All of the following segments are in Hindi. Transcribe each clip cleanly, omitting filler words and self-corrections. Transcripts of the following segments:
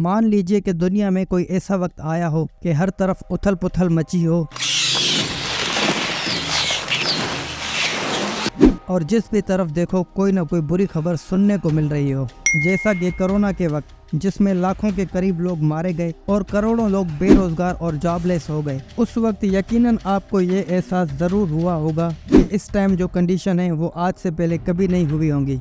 मान लीजिए कि दुनिया में कोई ऐसा वक्त आया हो कि हर तरफ उथल पुथल मची हो और जिस भी तरफ देखो कोई ना कोई बुरी खबर सुनने को मिल रही हो, जैसा कि कोरोना के वक्त जिसमें लाखों के करीब लोग मारे गए और करोड़ों लोग बेरोजगार और जॉबलेस हो गए। उस वक्त यकीनन आपको ये एहसास ज़रूर हुआ होगा कि इस टाइम जो कंडीशन है वो आज से पहले कभी नहीं हुई होंगी।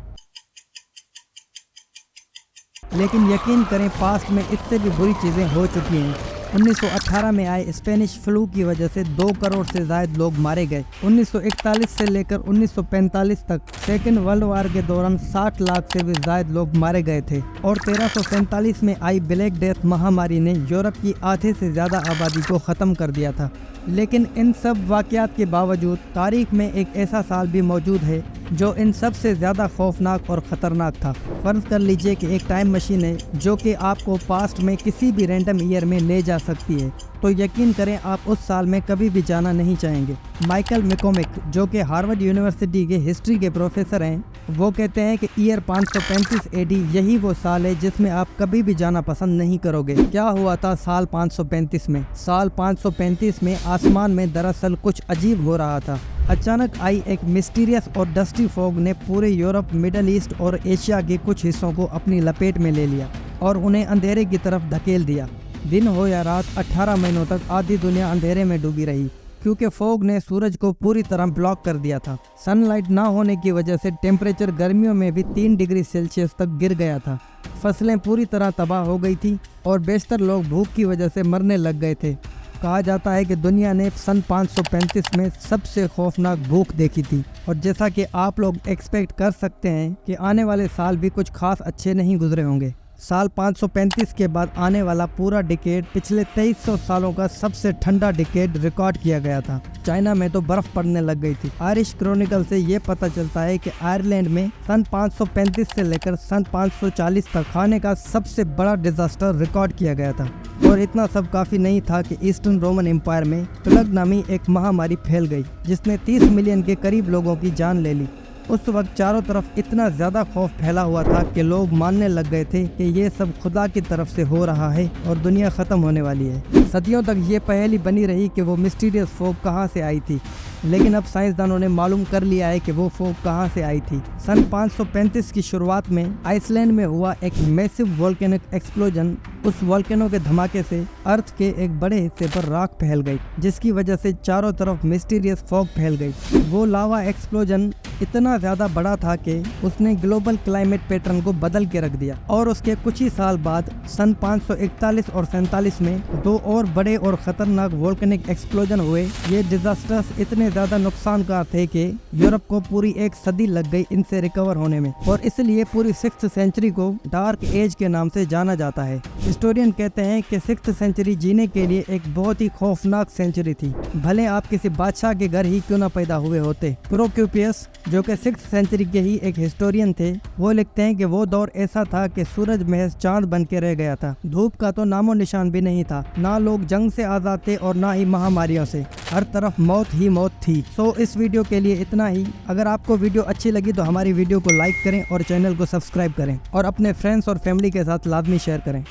लेकिन यकीन करें, पास्ट में इससे भी बुरी चीज़ें हो चुकी हैं। 1918 में आए स्पेनिश फ्लू की वजह से 2 करोड़ से ज़ायद लोग मारे गए। 1941 से लेकर 1945 तक सेकेंड वर्ल्ड वार के दौरान 60 लाख से भी ज़ायद लोग मारे गए थे और 1347 में आई ब्लैक डेथ महामारी ने यूरोप की आधे से ज़्यादा आबादी को ख़त्म कर दिया था। लेकिन इन सब वाक़यात के बावजूद तारीख में एक ऐसा साल भी मौजूद है जो इन सब से ज़्यादा खौफनाक और ख़तरनाक था। फ़र्ज़ कर लीजिए कि एक टाइम मशीन है जो कि आपको पास्ट में किसी भी रैंडम ईयर में ले जा सकती है, तो यकीन करें आप उस साल में कभी भी जाना नहीं चाहेंगे। माइकल मैकॉर्मिक, जो कि हार्वर्ड यूनिवर्सिटी के हिस्ट्री के प्रोफेसर हैं, वो कहते हैं कि ईयर 535 AD यही वो साल है जिसमें आप कभी भी जाना पसंद नहीं करोगे। क्या हुआ था साल 535 में? साल 535 में आसमान में दरअसल कुछ अजीब हो रहा था। अचानक आई एक मिस्टीरियस और डस्टी फॉग ने पूरे यूरोप, मिडल ईस्ट और एशिया के कुछ हिस्सों को अपनी लपेट में ले लिया और उन्हें अंधेरे की तरफ धकेल दिया। दिन हो या रात, 18 महीनों तक आधी दुनिया अंधेरे में डूबी रही क्योंकि फॉग ने सूरज को पूरी तरह ब्लॉक कर दिया था। सनलाइट ना होने की वजह से टेम्परेचर गर्मियों में भी 3 डिग्री सेल्सियस तक गिर गया था। फसलें पूरी तरह तबाह हो गई थी और बेशतर लोग भूख की वजह से मरने लग गए थे। कहा जाता है कि दुनिया ने सन 535 में सबसे खौफनाक भूख देखी थी और जैसा कि आप लोग एक्सपेक्ट कर सकते हैं कि आने वाले साल भी कुछ खास अच्छे नहीं गुजरे होंगे। साल 535 के बाद आने वाला पूरा डिकेड पिछले 2300 सालों का सबसे ठंडा डिकेड रिकॉर्ड किया गया था। चाइना में तो बर्फ पड़ने लग गई थी। आयरिश क्रॉनिकल से ये पता चलता है कि आयरलैंड में सन 535 से लेकर सन 540 तक खाने का सबसे बड़ा डिजास्टर रिकॉर्ड किया गया था। और इतना सब काफ़ी नहीं था कि ईस्टर्न रोमन एम्पायर में प्लेग नामी एक महामारी फैल गई जिसने 30 मिलियन के करीब लोगों की जान ले ली। उस वक्त चारों तरफ इतना ज़्यादा खौफ फैला हुआ था कि लोग मानने लग गए थे कि ये सब खुदा की तरफ से हो रहा है और दुनिया ख़त्म होने वाली है। सदियों तक ये पहेली बनी रही कि वो मिस्टीरियस फॉग कहाँ से आई थी, लेकिन अब साइंसदानों ने मालूम कर लिया है कि वो फॉग कहाँ से आई थी। सन 535 की शुरुआत में आइसलैंड में हुआ एक मैसिव वोल्केनिक एक्सप्लोजन। उस वोल्केनो के धमाके से अर्थ के एक बड़े हिस्से पर राख फैल गई, जिसकी वजह से चारों तरफ मिस्टीरियस फॉग फैल गई। वो लावा एक्सप्लोजन इतना ज़्यादा बड़ा था कि उसने ग्लोबल क्लाइमेट पैटर्न को बदल के रख दिया और उसके कुछ ही साल बाद सन 541 और 47 में 2 और बड़े और ख़तरनाक वोल्केनिक एक्सप्लोजन हुए। ये डिजास्टर्स इतने ज़्यादा नुकसानकार थे कि यूरोप को पूरी 1 सदी लग गई इनसे रिकवर होने में और इसलिए पूरी 6th सेंचुरी को डार्क एज के नाम से जाना जाता है। हिस्टोरियन कहते हैं कि 6th सेंचुरी जीने के लिए एक बहुत ही खौफनाक सेंचुरी थी, भले आप किसी बादशाह के घर ही क्यों न पैदा हुए होते। प्रोक्यूपियस, जो कि 6th सेंचुरी के ही एक हिस्टोरियन थे, वो लिखते हैं कि वो दौर ऐसा था कि सूरज महज चांद बन के रह गया था। धूप का तो नामो निशान भी नहीं था, ना लोग जंग से आजाद थे और ना ही महामारियों से। हर तरफ मौत ही मौत थी। सो इस वीडियो के लिए इतना ही। अगर आपको वीडियो अच्छी लगी तो हमारी वीडियो को लाइक करें और चैनल को सब्सक्राइब करें और अपने फ्रेंड्स और फैमिली के साथ लाजमी शेयर करें।